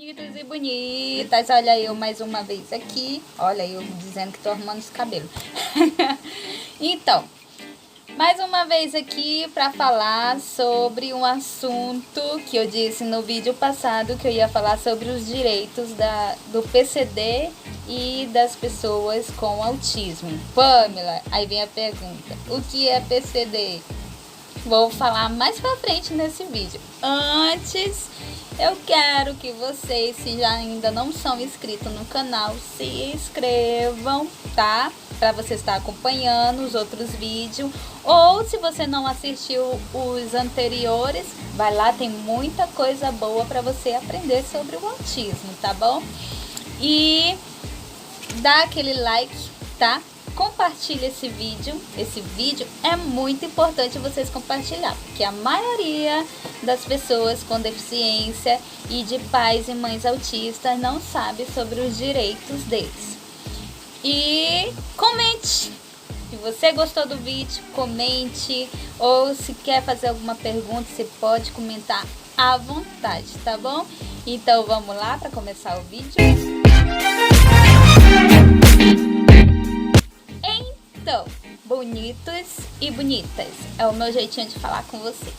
Bonitos e bonitas, olha eu mais uma vez aqui, olha eu dizendo que tô arrumando os cabelos. Então, mais uma vez aqui para falar sobre um assunto que eu disse no vídeo passado, que eu ia falar sobre os direitos do PCD e das pessoas com autismo. Pamela, aí vem a pergunta, o que é PCD? Vou falar mais pra frente nesse vídeo. Antes, eu quero que vocês, se já ainda não são inscritos no canal, se inscrevam, tá? Para você estar acompanhando os outros vídeos. Ou se você não assistiu os anteriores, vai lá, tem muita coisa boa para você aprender sobre o autismo, tá bom? E dá aquele like, tá? Compartilhe esse vídeo é muito importante vocês compartilhar, porque a maioria das pessoas com deficiência e de pais e mães autistas não sabe sobre os direitos deles. E comente, se você gostou do vídeo, comente, ou se quer fazer alguma pergunta, você pode comentar à vontade, tá bom? Então vamos lá para começar o vídeo. Então, bonitos e bonitas, é o meu jeitinho de falar com vocês.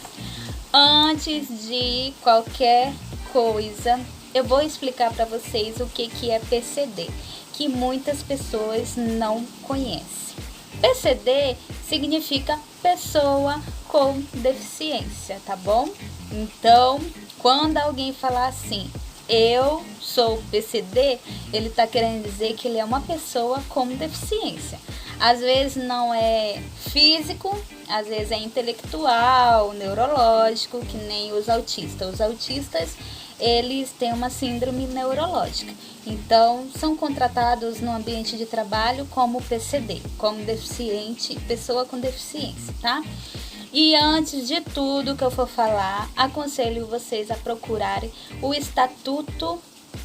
Antes de qualquer coisa, eu vou explicar para vocês o que é PCD, que muitas pessoas não conhecem. PCD significa pessoa com deficiência, tá bom? Então, quando alguém falar assim, eu sou PCD, ele tá querendo dizer que ele é uma pessoa com deficiência. Às vezes não é físico, às vezes é intelectual, neurológico, que nem os autistas. Os autistas, eles têm uma síndrome neurológica. Então, são contratados no ambiente de trabalho como PCD, como deficiente, pessoa com deficiência, tá? E antes de tudo que eu for falar, aconselho vocês a procurarem o Estatuto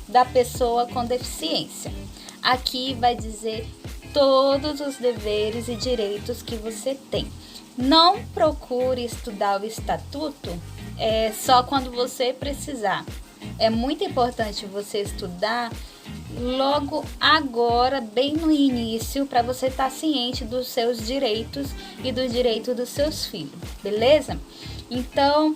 da Pessoa com Deficiência. Aqui vai dizer todos os deveres e direitos que você tem. Não procure estudar o Estatuto só quando você precisar. É muito importante você estudar logo agora, bem no início, para você estar ciente dos seus direitos e dos direitos dos seus filhos, beleza? Então,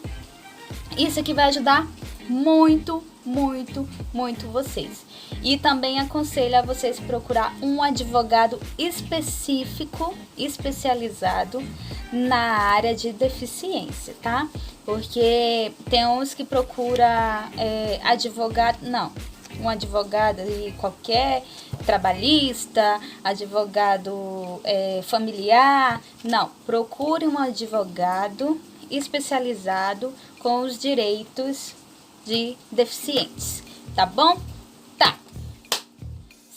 isso aqui vai ajudar muito, muito, muito vocês. E também aconselho a vocês procurar um advogado específico, especializado na área de deficiência, tá? Porque tem uns que procura um advogado e qualquer trabalhista, advogado familiar, não, procure um advogado especializado com os direitos de deficientes, tá bom? Tá.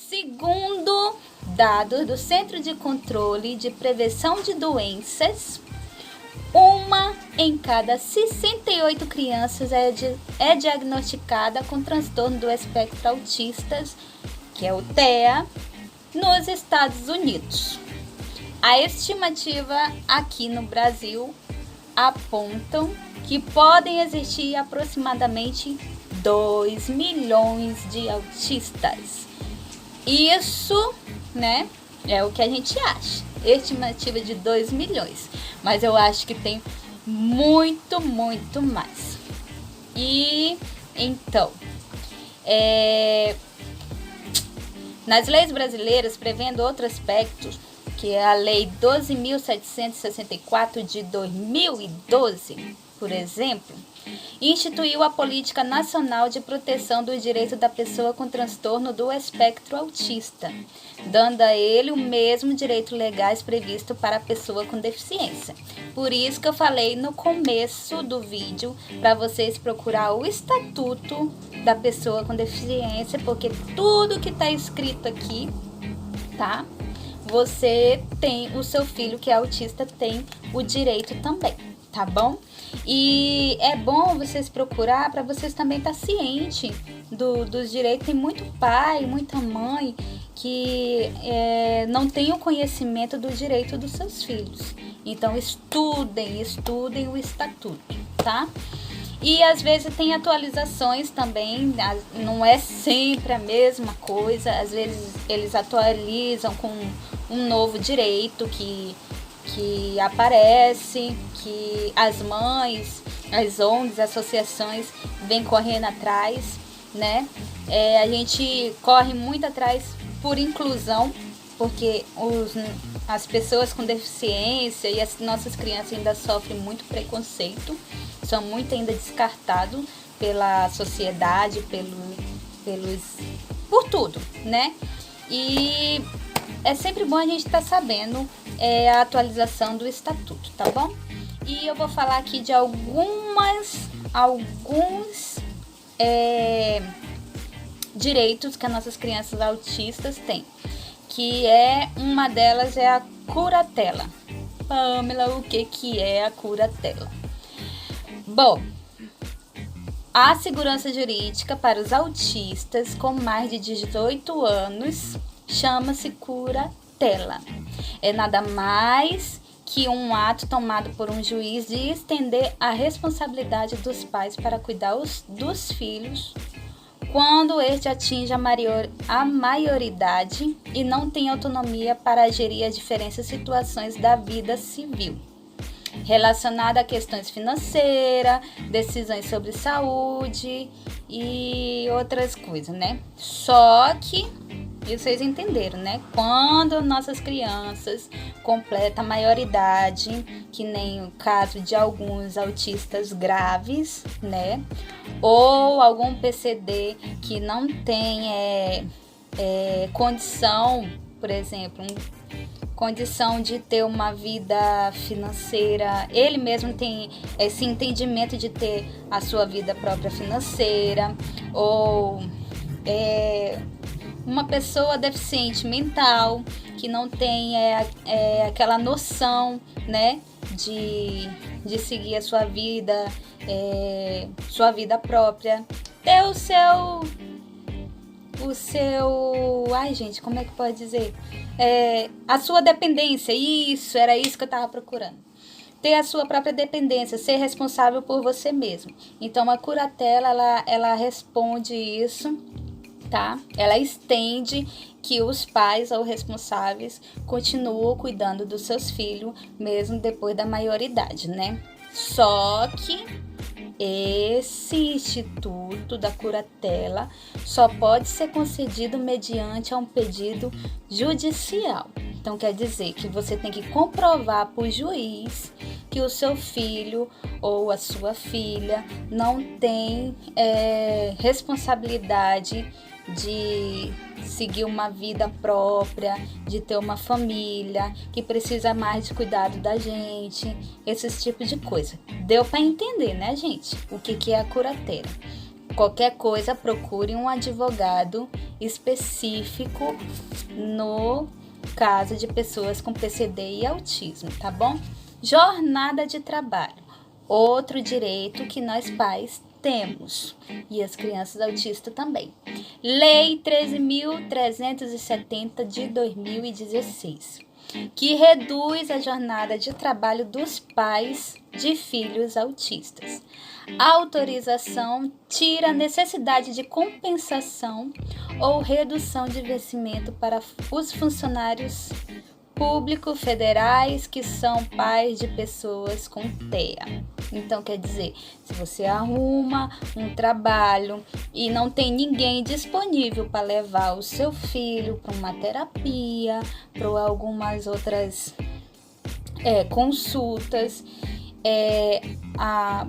Segundo dados do Centro de Controle de Prevenção de Doenças, uma em cada 68 crianças é diagnosticada com transtorno do espectro autista, que é o TEA, nos Estados Unidos. A estimativa aqui no Brasil apontam que podem existir aproximadamente 2 milhões de autistas. Isso, né, é o que a gente acha. Estimativa de 2 milhões. Mas eu acho que tem muito, muito mais. E, então, nas leis brasileiras, prevendo outro aspecto, que é a Lei 12.764 de 2012, por exemplo, instituiu a Política Nacional de Proteção dos Direitos da Pessoa com Transtorno do Espectro Autista, dando a ele o mesmo direito legais previsto para a pessoa com deficiência. Por isso que eu falei no começo do vídeo para vocês procurar o Estatuto da Pessoa com Deficiência, porque tudo que está escrito aqui, tá? Você tem, o seu filho que é autista tem o direito também, tá bom? E é bom vocês procurar para vocês também estar ciente dos direitos. Tem muito pai, muita mãe que não tem o conhecimento do direito dos seus filhos. Então estudem o estatuto, tá? E às vezes tem atualizações também, não é sempre a mesma coisa, às vezes eles atualizam com um novo direito que aparece, que as mães, as ONGs, associações vêm correndo atrás, né? A gente corre muito atrás por inclusão, porque as pessoas com deficiência e as nossas crianças ainda sofrem muito preconceito, são muito ainda descartados pela sociedade, por tudo, né? E é sempre bom a gente estar sabendo a atualização do estatuto, tá bom? E eu vou falar aqui de alguns direitos que as nossas crianças autistas têm, que uma delas é a curatela. Pamela, o que é a curatela? Bom, a segurança jurídica para os autistas com mais de 18 anos chama-se curatela. É nada mais que um ato tomado por um juiz de estender a responsabilidade dos pais para cuidar dos filhos quando este atinge a maioridade e não tem autonomia para gerir as diferentes situações da vida civil, relacionada a questões financeiras, decisões sobre saúde e outras coisas, né? Só que, vocês entenderam, né? Quando nossas crianças completam a maioridade, que nem o caso de alguns autistas graves, né? Ou algum PCD que não tem condição, por exemplo, condição de ter uma vida financeira, ele mesmo tem esse entendimento de ter a sua vida própria financeira, ou uma pessoa deficiente mental que não tem aquela noção, né, de seguir a sua vida própria, ter o seu, ai gente, como é que pode dizer? A sua dependência, era isso que eu estava procurando. Ter a sua própria dependência, ser responsável por você mesmo. Então, a curatela, ela responde isso, tá? Ela estende que os pais ou responsáveis continuam cuidando dos seus filhos, mesmo depois da maioridade, né? Só que esse instituto da curatela só pode ser concedido mediante um pedido judicial. Então, quer dizer que você tem que comprovar para o juiz que o seu filho ou a sua filha não tem responsabilidade de seguir uma vida própria, de ter uma família, que precisa mais de cuidado da gente, esses tipos de coisa. Deu para entender, né, gente? O que é a curatela? Qualquer coisa, procure um advogado específico no caso de pessoas com PCD e autismo, tá bom? Jornada de trabalho. Outro direito que nós pais temos, e as crianças autistas também. Lei 13.370 de 2016, que reduz a jornada de trabalho dos pais de filhos autistas. A autorização tira a necessidade de compensação ou redução de vencimento para os funcionários públicos federais que são pais de pessoas com TEA. Então, quer dizer, se você arruma um trabalho e não tem ninguém disponível para levar o seu filho para uma terapia, para algumas outras consultas,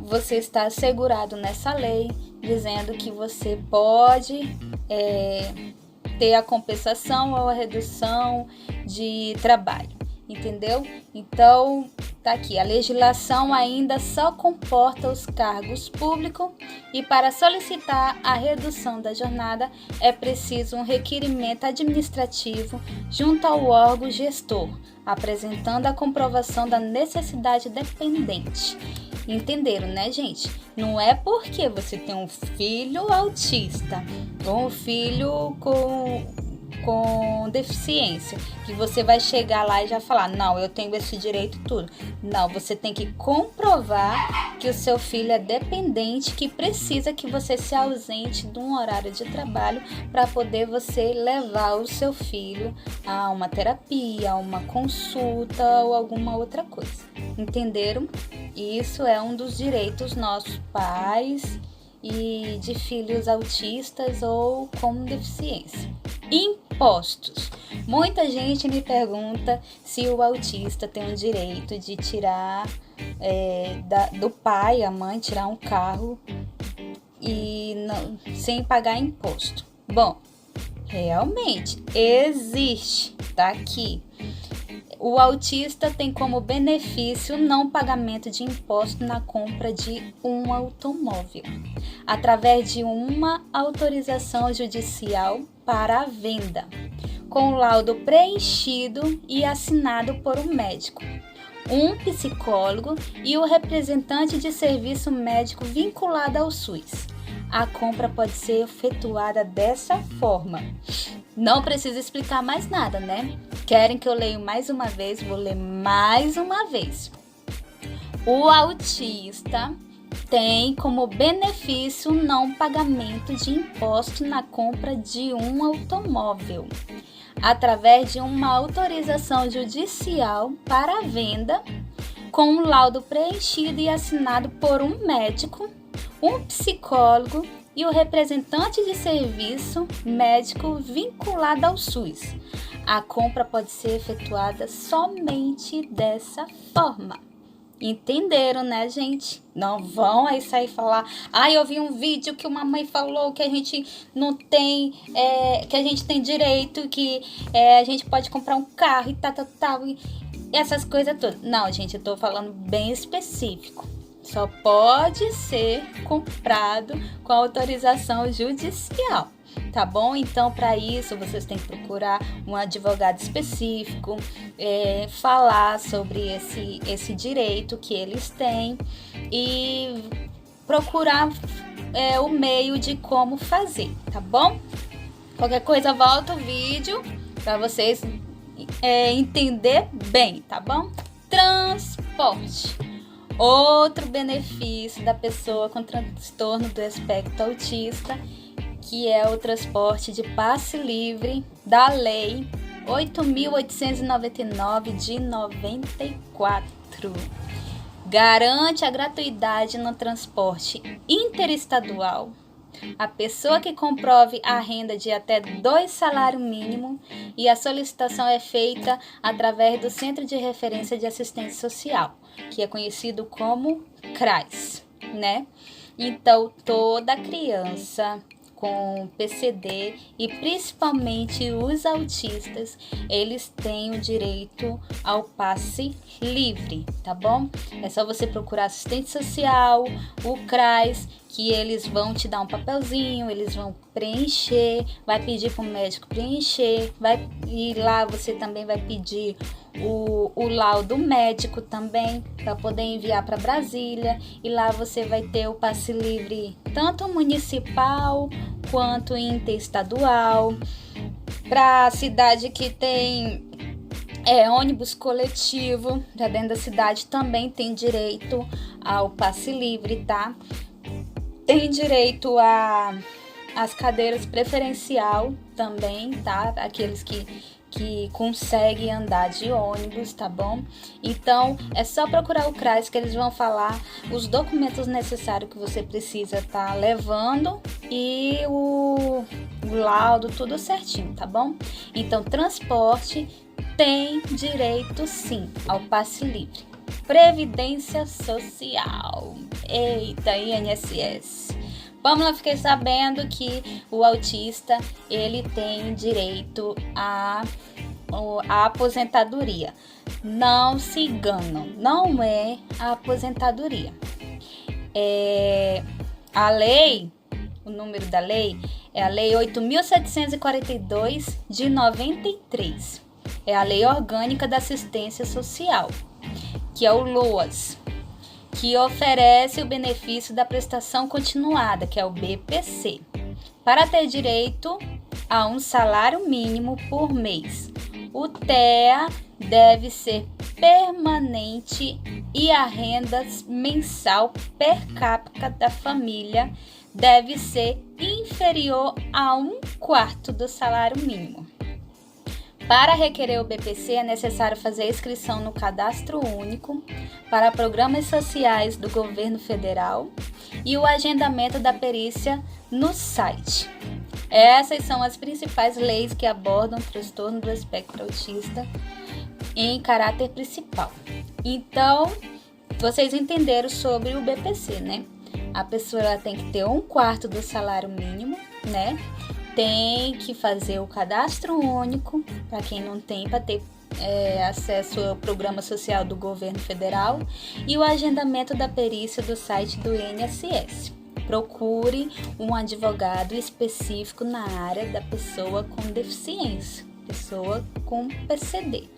você está assegurado nessa lei, dizendo que você pode ter a compensação ou a redução de trabalho, entendeu? Então, tá aqui, a legislação ainda só comporta os cargos públicos e para solicitar a redução da jornada é preciso um requerimento administrativo junto ao órgão gestor, apresentando a comprovação da necessidade dependente. Entenderam, né, gente? Não é porque você tem um filho autista ou um filho com com deficiência, que você vai chegar lá e já falar, não, eu tenho esse direito tudo. Não, você tem que comprovar que o seu filho é dependente, que precisa que você se ausente de um horário de trabalho para poder você levar o seu filho a uma terapia, a uma consulta ou alguma outra coisa. Entenderam? Isso é um dos direitos nossos pais e de filhos autistas ou com deficiência. Impostos. Muita gente me pergunta se o autista tem o direito de tirar do pai, a mãe, tirar um carro sem pagar imposto. Bom, realmente existe, tá aqui. O autista tem como benefício não pagamento de imposto na compra de um automóvel, através de uma autorização judicial para a venda, com o laudo preenchido e assinado por um médico, um psicólogo e o representante de serviço médico vinculado ao SUS. A compra pode ser efetuada dessa forma. Não preciso explicar mais nada, né? Querem que eu leia mais uma vez? Vou ler mais uma vez. O autista tem como benefício não pagamento de imposto na compra de um automóvel, através de uma autorização judicial para a venda, com um laudo preenchido e assinado por um médico, um psicólogo e o representante de serviço médico vinculado ao SUS. A compra pode ser efetuada somente dessa forma. Entenderam, né, gente? Não vão aí sair falar, eu vi um vídeo que uma mãe falou que a gente não tem, que a gente tem direito, que a gente pode comprar um carro e tal, e essas coisas todas. Não, gente, eu tô falando bem específico. Só pode ser comprado com autorização judicial, tá bom? Então, para isso, vocês têm que procurar um advogado específico, falar sobre esse direito que eles têm e procurar o meio de como fazer, tá bom? Qualquer coisa, volta o vídeo para vocês entender bem, tá bom? Transporte. Outro benefício da pessoa com transtorno do espectro autista, que é o transporte de passe livre da Lei 8.899 de 94. Garante a gratuidade no transporte interestadual. A pessoa que comprove a renda de até 2 salários mínimos e a solicitação é feita através do Centro de Referência de Assistência Social, que é conhecido como CRAS, né? Então, toda criança com PCD e principalmente os autistas, eles têm o direito ao passe livre, tá bom? É só você procurar assistente social, o CRAS, que eles vão te dar um papelzinho, eles vão preencher, vai pedir para o médico preencher, e lá você também vai pedir o laudo médico também, para poder enviar para Brasília, e lá você vai ter o passe livre tanto municipal quanto interestadual. Para a cidade que tem ônibus coletivo, já dentro da cidade também tem direito ao passe livre, tá? Tem direito às cadeiras preferencial também, tá? Aqueles que conseguem andar de ônibus, tá bom? Então, é só procurar o CRAS que eles vão falar os documentos necessários que você precisa estar levando e o laudo, tudo certinho, tá bom? Então, transporte tem direito sim ao passe livre. Previdência Social. Eita, INSS. Vamos lá, fiquei sabendo que o autista, ele tem direito à aposentadoria. Não se enganam, não é a aposentadoria. A lei, o número da lei é a Lei 8.742 de 93. É a Lei Orgânica da Assistência Social, que é o LOAS, que oferece o benefício da prestação continuada, que é o BPC. Para ter direito a um salário mínimo por mês. O TEA deve ser permanente e a renda mensal per capita da família deve ser inferior a 1/4 do salário mínimo. Para requerer o BPC, é necessário fazer a inscrição no Cadastro Único para programas sociais do governo federal e o agendamento da perícia no site. Essas são as principais leis que abordam o transtorno do espectro autista em caráter principal. Então, vocês entenderam sobre o BPC, né? A pessoa ela tem que ter 1/4 do salário mínimo, né? Tem que fazer o cadastro único, para quem não tem, para ter acesso ao programa social do governo federal e o agendamento da perícia do site do INSS. Procure um advogado específico na área da pessoa com deficiência, pessoa com PCD.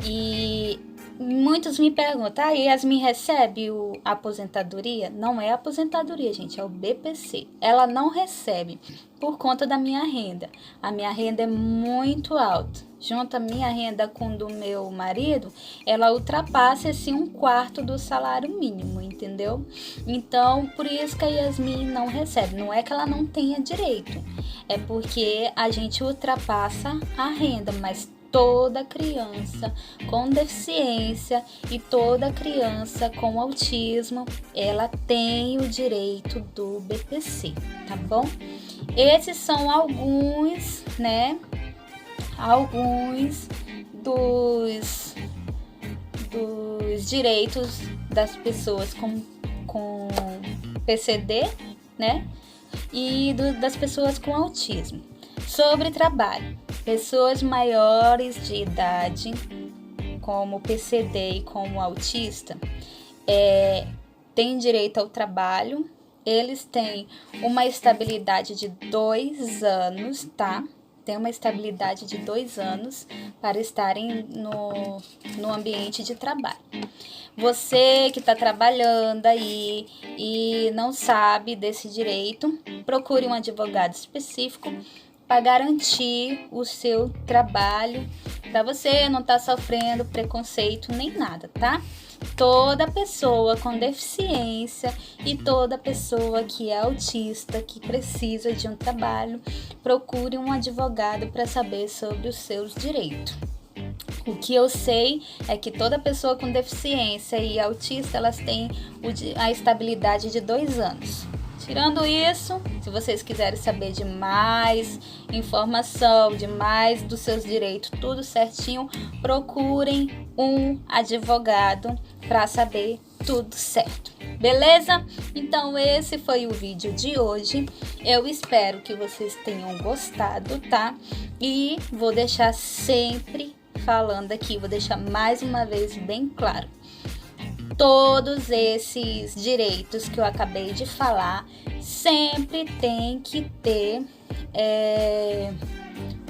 E muitos me perguntam, Yasmin recebe a aposentadoria? Não é a aposentadoria, gente, é o BPC. Ela não recebe por conta da minha renda. A minha renda é muito alta. Junto a minha renda com do meu marido, ela ultrapassa esse 1/4 do salário mínimo, entendeu? Então, por isso que a Yasmin não recebe. Não é que ela não tenha direito, é porque a gente ultrapassa a renda, mas toda criança com deficiência e toda criança com autismo, ela tem o direito do BPC, tá bom? Esses são alguns, né? Alguns dos direitos das pessoas com PCD, né? E das pessoas com autismo. Sobre trabalho, pessoas maiores de idade, como PCD e como autista, têm direito ao trabalho. Eles têm uma estabilidade de 2 anos, tá? Tem uma estabilidade de 2 anos para estarem no ambiente de trabalho. Você que está trabalhando aí e não sabe desse direito, procure um advogado específico para garantir o seu trabalho, para você não estar sofrendo preconceito nem nada, tá? Toda pessoa com deficiência e toda pessoa que é autista, que precisa de um trabalho, procure um advogado para saber sobre os seus direitos. O que eu sei é que toda pessoa com deficiência e autista, elas têm a estabilidade de 2 anos. Tirando isso, se vocês quiserem saber de mais informação, de mais dos seus direitos, tudo certinho, procurem um advogado para saber tudo certo. Beleza? Então esse foi o vídeo de hoje. Eu espero que vocês tenham gostado, tá? E vou deixar sempre falando aqui, vou deixar mais uma vez bem claro. Todos esses direitos que eu acabei de falar sempre tem que ter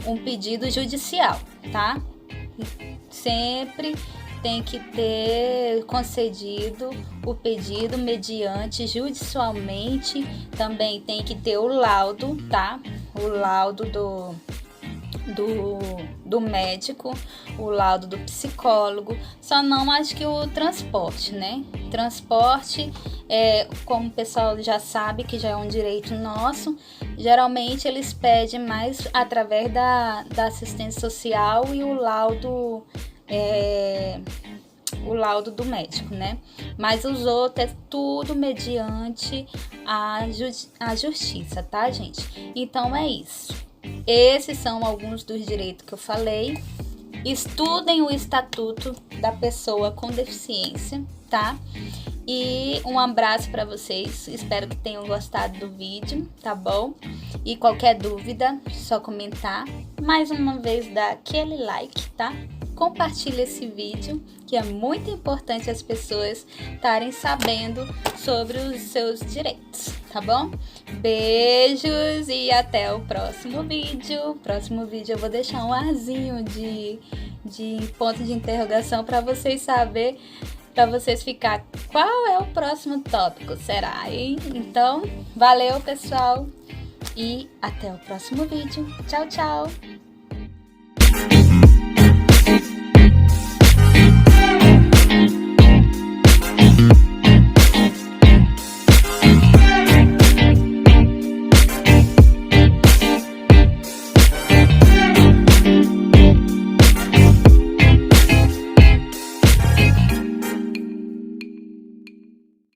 um pedido judicial, tá? Sempre tem que ter concedido o pedido mediante judicialmente. Também tem que ter o laudo, tá? O laudo do médico, o laudo do psicólogo, só não acho que o transporte, né? Transporte, como o pessoal já sabe que já é um direito nosso, geralmente eles pedem mais através da assistência social e o laudo do médico, né? Mas os outros é tudo mediante a justiça, tá, gente? Então é isso. Esses são alguns dos direitos que eu falei. Estudem o Estatuto da Pessoa com Deficiência, tá? E um abraço para vocês. Espero que tenham gostado do vídeo, tá bom? E qualquer dúvida, só comentar. Mais uma vez, dá aquele like, tá? Compartilhe esse vídeo, que é muito importante as pessoas estarem sabendo sobre os seus direitos, tá bom? Beijos e até o próximo vídeo. Próximo vídeo eu vou deixar um arzinho de ponto de interrogação para vocês saberem, para vocês ficar qual é o próximo tópico, será, hein? Então, valeu, pessoal! e até o próximo vídeo. Tchau, tchau!